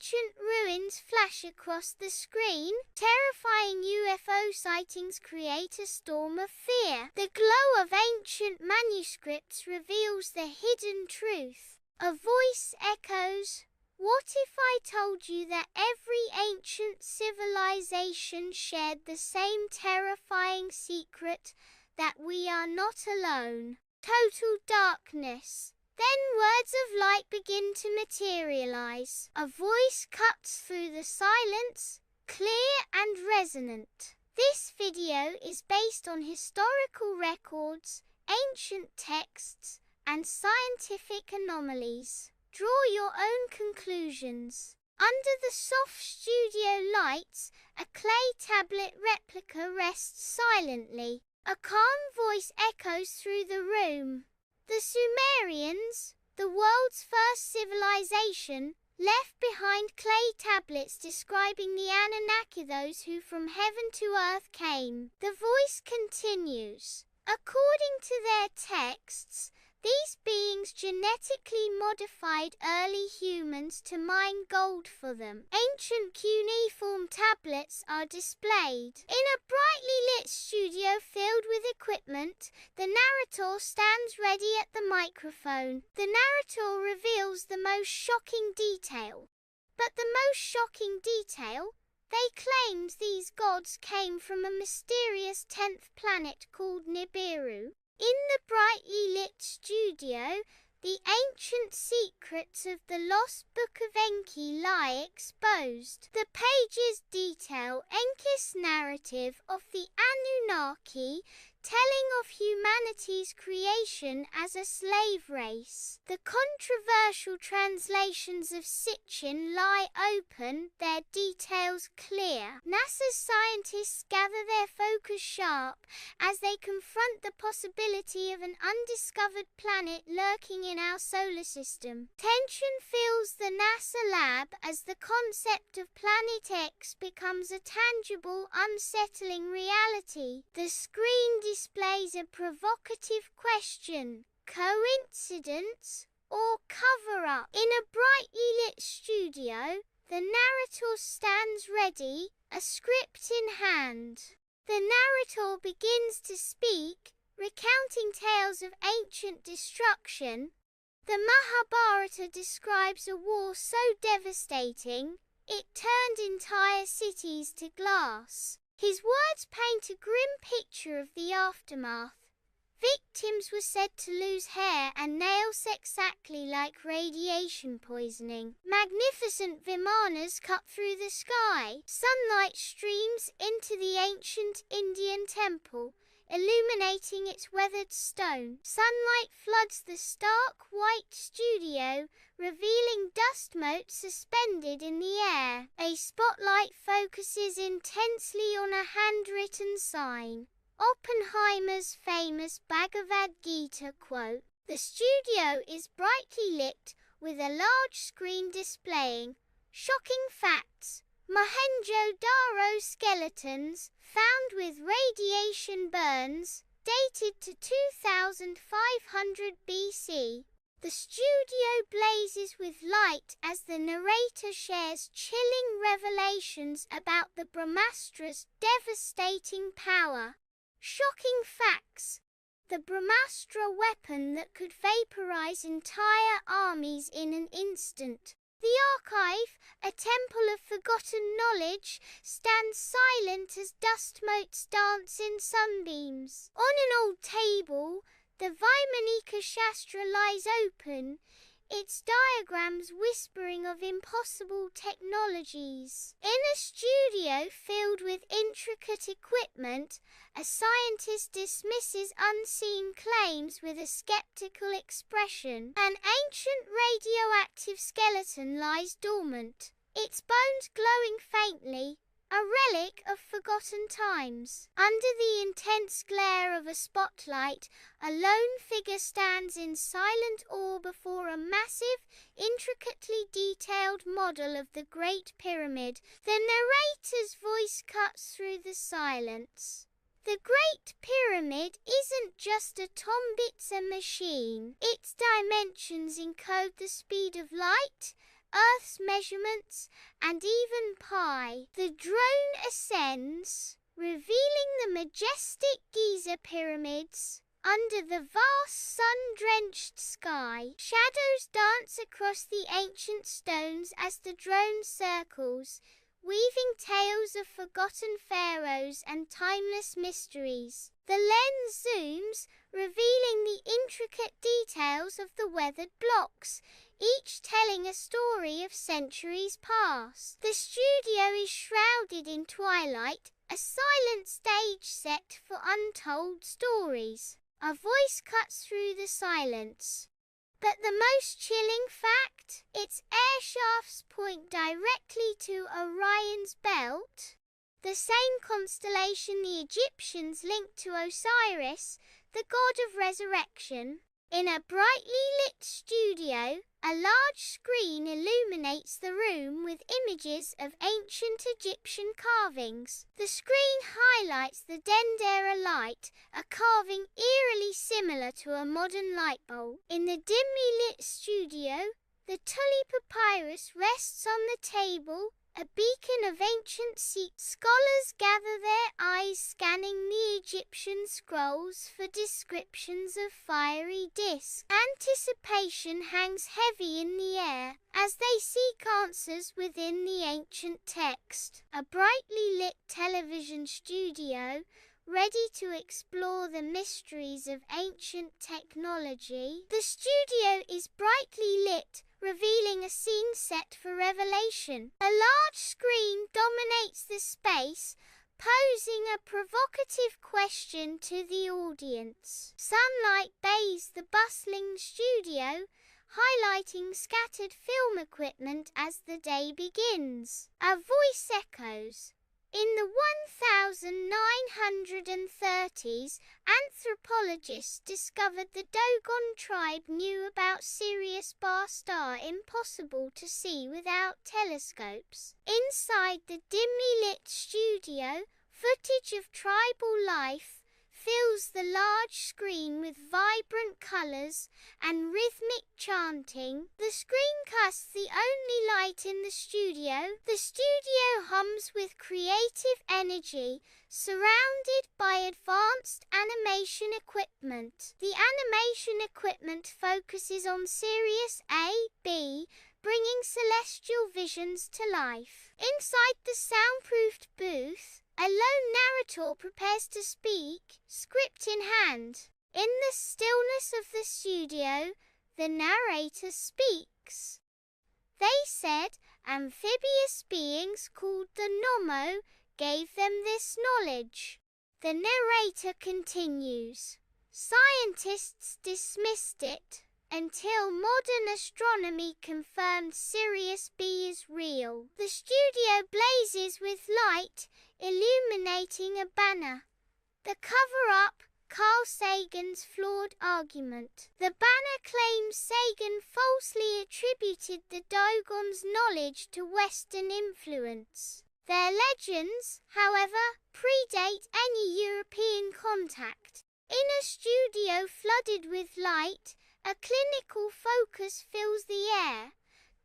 Ancient ruins flash across the screen. Terrifying UFO sightings create a storm of fear. The glow of ancient manuscripts reveals the hidden truth. A voice echoes, "What if I told you that every ancient civilization shared the same terrifying secret, that we are not alone?" Total darkness. Then words of light begin to materialize. A voice cuts through the silence, clear and resonant. This video is based on historical records, ancient texts, and scientific anomalies. Draw your own conclusions. Under the soft studio lights, a clay tablet replica rests silently. A calm voice echoes through the room. The Sumerians, the world's first civilization, left behind clay tablets describing the Anunnaki, those who from heaven to earth came. The voice continues. According to their texts, these beings genetically modified early humans to mine gold for them. Ancient cuneiform tablets are displayed. In a brightly lit studio filled with equipment, the narrator stands ready at the microphone. The narrator reveals the most shocking detail. But the most shocking detail? They claimed these gods came from a mysterious 10th planet called Nibiru. In the brightly lit studio, the ancient secrets of the lost Book of Enki lie exposed. The pages detail Enki's narrative of the Anunnaki, telling of humanity's creation as a slave race. The controversial translations of Sitchin lie open, their details clear. NASA's scientists gather their focus sharp as they confront the possibility of an undiscovered planet lurking in our solar system. Tension fills the NASA lab as the concept of Planet X becomes a tangible, unsettling reality. The screen displays a provocative question: coincidence or cover-up? In a brightly lit studio, the narrator stands ready, a script in hand. The narrator begins to speak, recounting tales of ancient destruction. The Mahabharata describes a war so devastating, it turned entire cities to glass. His words paint a grim picture of the aftermath. Victims were said to lose hair and nails exactly like radiation poisoning. Magnificent Vimanas cut through the sky. Sunlight streams into the ancient Indian temple, illuminating its weathered stone. Sunlight floods the stark white studio, revealing dust motes suspended in the air. A spotlight focuses intensely on a handwritten sign, Oppenheimer's famous Bhagavad Gita quote. The studio is brightly lit, with a large screen displaying shocking facts. Mohenjo-daro skeletons, found with radiation burns, dated to 2500 BC. The studio blazes with light as the narrator shares chilling revelations about the Brahmastra's devastating power. Shocking facts. The Brahmastra weapon that could vaporize entire armies in an instant. The archive, a temple of forgotten knowledge, stands silent as dust motes dance in sunbeams. On an old table, the Vimanas Shastra lies open, its diagrams whispering of impossible technologies. In a studio filled with intricate equipment, a scientist dismisses unseen claims with a skeptical expression. An ancient radioactive skeleton lies dormant, its bones glowing faintly, a relic of forgotten times. Under the intense glare of a spotlight, a lone figure stands in silent awe before a massive, intricately detailed model of the Great Pyramid. The narrator's voice cuts through the silence. The Great Pyramid isn't just a Tombitsa machine. Its dimensions encode the speed of light, Earth's precise measurements, and even pi. The drone ascends, revealing the majestic Giza pyramids. Under the vast sun-drenched sky, shadows dance across the ancient stones as the drone circles, weaving tales of forgotten pharaohs and timeless mysteries. The lens zooms, revealing the intricate details of the weathered blocks, each telling a story of centuries past. The studio is shrouded in twilight, a silent stage set for untold stories. A voice cuts through the silence. But the most chilling fact, its air shafts point directly to Orion's belt, the same constellation the Egyptians linked to Osiris, the god of resurrection. In a brightly lit studio, a large screen illuminates the room with images of ancient Egyptian carvings. The screen highlights the Dendera light, a carving eerily similar to a modern light bulb. In the dimly lit studio, the Tuli papyrus rests on the table, a beacon of ancient secrets. Scholars gather their eyes scanning the Egyptian scrolls for descriptions of fiery discs. Anticipation hangs heavy in the air as they seek answers within the ancient text. A brightly lit television studio, ready to explore the mysteries of ancient technology. The studio is brightly lit, revealing a scene set for revelation. A large screen dominates the space, posing a provocative question to the audience. Sunlight bathes the bustling studio, highlighting scattered film equipment as the day begins. A voice echoes. In the 1930s, anthropologists discovered the Dogon tribe knew about Sirius Bar star impossible to see without telescopes. Inside the dimly lit studio, footage of tribal life fills the large screen with vibrant colors and rhythmic chanting. The screen casts the only light in the studio. The studio hums with creative energy, surrounded by advanced animation equipment. The animation equipment focuses on Sirius A, B, bringing celestial visions to life. Inside the soundproofed booth, a lone narrator prepares to speak, script in hand. In the stillness of the studio, the narrator speaks. They said, amphibious beings called the Nommo gave them this knowledge. The narrator continues. Scientists dismissed it, until modern astronomy confirmed Sirius B is real. The studio blazes with light, illuminating a banner. The cover-up, Carl Sagan's flawed argument. The banner claims Sagan falsely attributed the Dogon's knowledge to Western influence. Their legends, however, predate any European contact. In a studio flooded with light, a clinical focus fills the air,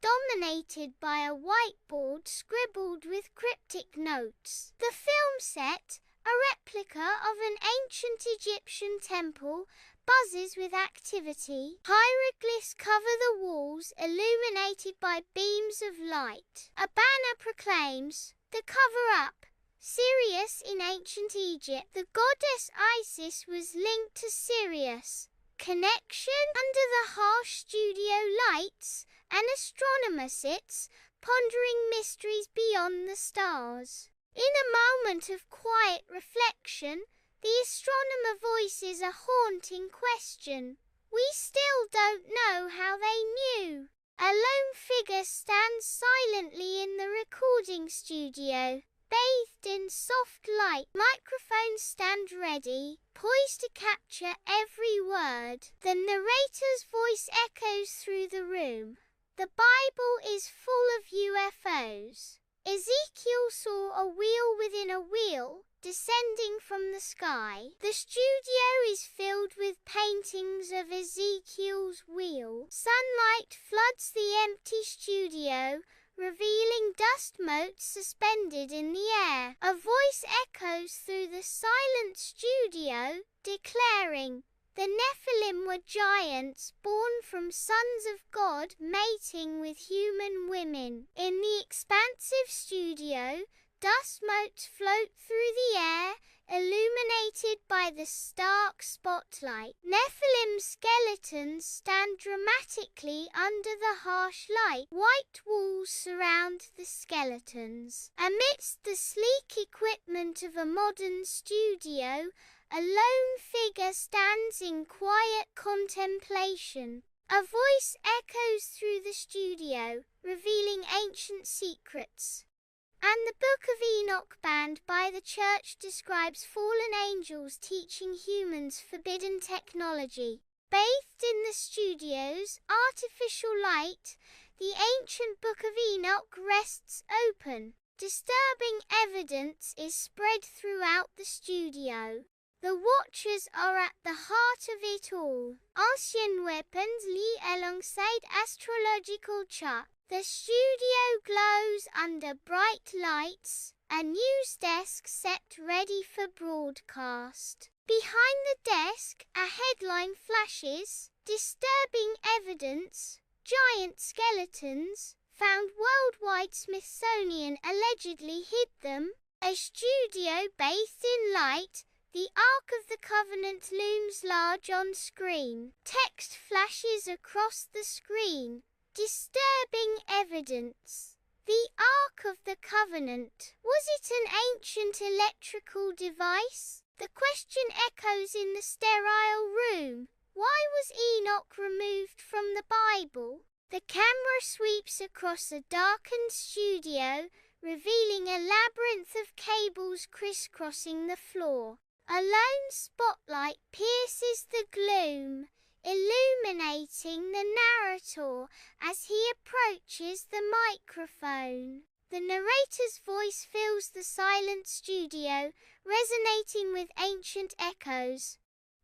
dominated by a whiteboard scribbled with cryptic notes. The film set, a replica of an ancient Egyptian temple, buzzes with activity. Hieroglyphs cover the walls, illuminated by beams of light. A banner proclaims, the cover-up, Sirius in ancient Egypt. The goddess Isis was linked to Sirius. Connection. Under the harsh studio lights, an astronomer sits, pondering mysteries beyond the stars. In a moment of quiet reflection, the astronomer voices a haunting question. We still don't know how they knew. A lone figure stands silently in the recording studio, bathed in soft light. Microphones stand ready, poised to capture every word. The narrator's voice echoes through the room. The Bible is full of UFOs. Ezekiel saw a wheel within a wheel, descending from the sky. The studio is filled with paintings of Ezekiel's wheel. Sunlight floods the empty studio, revealing dust motes suspended in the air. A voice echoes through the silent studio, declaring, "The Nephilim were giants born from sons of God mating with human women." In the expansive studio, dust motes float through the air, illuminated by the stark spotlight. Nephilim skeletons stand dramatically under the harsh light. White walls surround the skeletons. Amidst the sleek equipment of a modern studio, a lone figure stands in quiet contemplation. A voice echoes through the studio, revealing ancient secrets. And the Book of Enoch, banned by the church, describes fallen angels teaching humans forbidden technology. Bathed in the studio's artificial light, the ancient Book of Enoch rests open. Disturbing evidence is spread throughout the studio. The Watchers are at the heart of it all. Ancient weapons lie alongside astrological charts. The studio glows under bright lights, a news desk set ready for broadcast. Behind the desk, a headline flashes, "Disturbing evidence, giant skeletons, found worldwide. Smithsonian allegedly hid them." A studio bathed in light, the Ark of the Covenant looms large on screen. Text flashes across the screen. Disturbing evidence. The Ark of the Covenant. Was it an ancient electrical device? The question echoes in the sterile room. Why was Enoch removed from the Bible? The camera sweeps across a darkened studio, revealing a labyrinth of cables crisscrossing the floor. A lone spotlight pierces the gloom, illuminating the narrator as he approaches the microphone. The narrator's voice fills the silent studio, resonating with ancient echoes.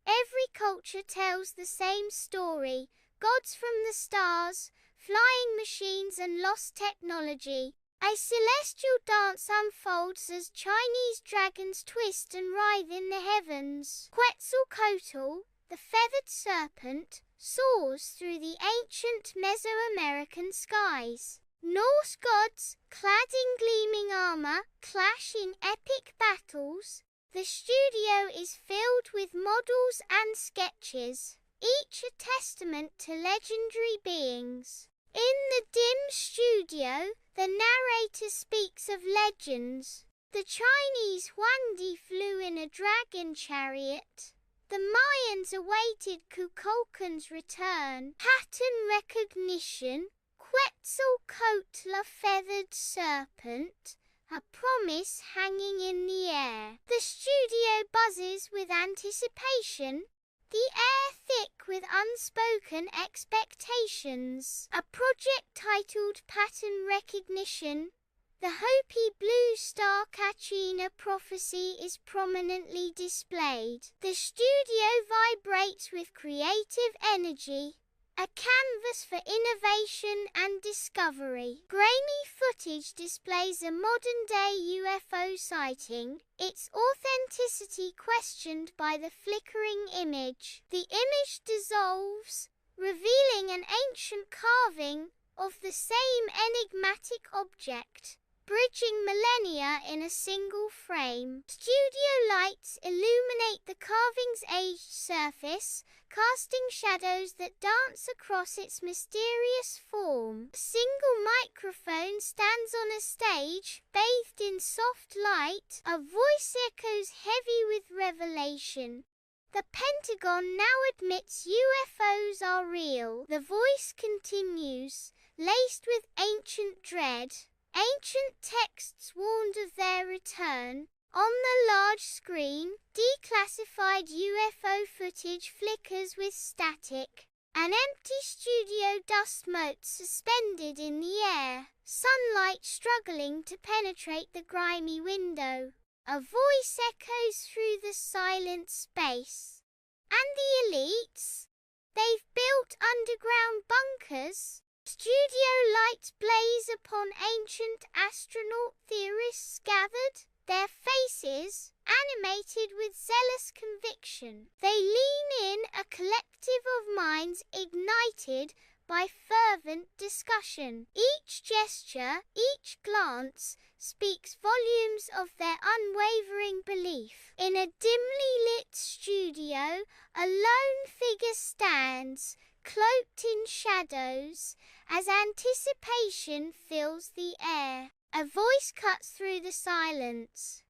Every culture tells the same story: gods from the stars, flying machines and lost technology. A celestial dance unfolds as Chinese dragons twist and writhe in the heavens. Quetzalcoatl, the feathered serpent, soars through the ancient Mesoamerican skies. Norse gods, clad in gleaming armor, clash in epic battles. The studio is filled with models and sketches, each a testament to legendary beings. In the dim studio, the narrator speaks of legends. The Chinese Huangdi flew in a dragon chariot. The Mayans awaited Kukulkan's return. Pattern recognition, Quetzalcoatl, a feathered serpent, a promise hanging in the air. The studio buzzes with anticipation, the air thick with unspoken expectations. A project titled Pattern Recognition, the Hopi blue star Kachina prophecy, is prominently displayed. The studio vibrates with creative energy, a canvas for innovation and discovery. Grainy footage displays a modern-day UFO sighting, its authenticity questioned by the flickering image. The image dissolves, revealing an ancient carving of the same enigmatic object, bridging millennia in a single frame. Studio lights illuminate the carving's aged surface, casting shadows that dance across its mysterious form. A single microphone stands on a stage, bathed in soft light. A voice echoes heavy with revelation. The Pentagon now admits UFOs are real. The voice continues, laced with ancient dread. Ancient texts warned of their return. On the large screen, declassified UFO footage flickers with static. An empty studio, dust motes suspended in the air, sunlight struggling to penetrate the grimy window. A voice echoes through the silent space. And the elites? They've built underground bunkers. Studio lights blaze upon ancient astronaut theorists gathered, their faces animated with zealous conviction. They lean in, a collective of minds ignited by fervent discussion. Each gesture, each glance, speaks volumes of their unwavering belief. In a dimly lit studio, a lone figure stands, cloaked in shadows, as anticipation fills the air. A voice cuts through the silence.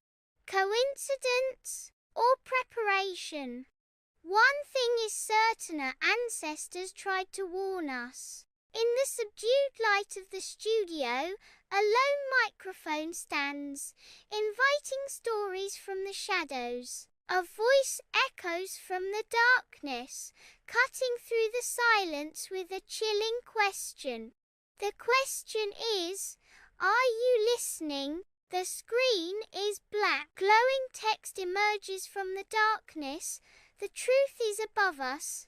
Coincidence or preparation? One thing is certain, our ancestors tried to warn us. In the subdued light of the studio, a lone microphone stands, inviting stories from the shadows. A voice echoes from the darkness, cutting through the silence with a chilling question. The question is, are you listening? The screen is black. Glowing text emerges from the darkness. The truth is above us.